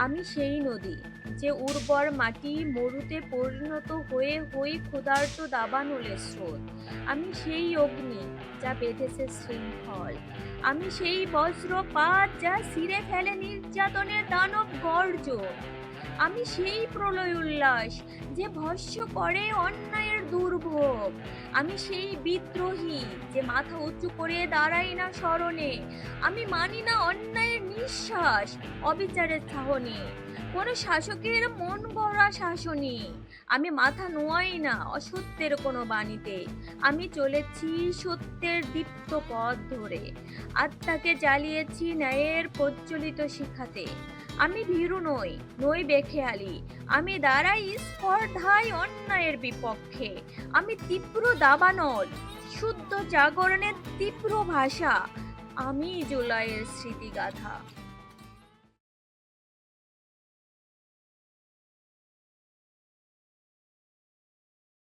আমি সেই নদী যে উর্বর মাটি মরুতে পরিণত হয়ে হয়ে ক্ষুধার্ত দাবানলের স্রোত। আমি সেই অগ্নি যা বেঁধেছে শৃঙ্খল। আমি সেই বজ্রপাত যা ছিঁড়ে ফেলে নির্যাতনের দানব গর্জন। আমি সেই প্রলয় উল্লাস যে ভস্য করে অন্যায়ের দুর্ভোগ। আমি সেই বিদ্রোহী যে মাথা উঁচু করে দাঁড়াই না স্মরণে। আমি মানি না অন্যায়ের নিঃশ্বাস, অবিচারের ছাহনি, কোনো শাসকের মন গড়া শাসনী। আমি মাথা নোয়াই না অসত্যের কোনো বাণীতে। আমি চলেছি সত্যের দীপ্ত পথ ধরে, আত্মাকে জ্বালিয়েছি ন্যায়ের প্রজ্বলিত শিখাতে। আমি ভীরু নই, নই বেখেয়ালি। আমি দাঁড়াই স্পর্ধায় অন্যায়ের বিপক্ষে। আমি তীব্র দাবানল, শুদ্ধ জাগরণের তীব্র ভাষা। আমি জুলাইয়ের স্মৃতিগাথা।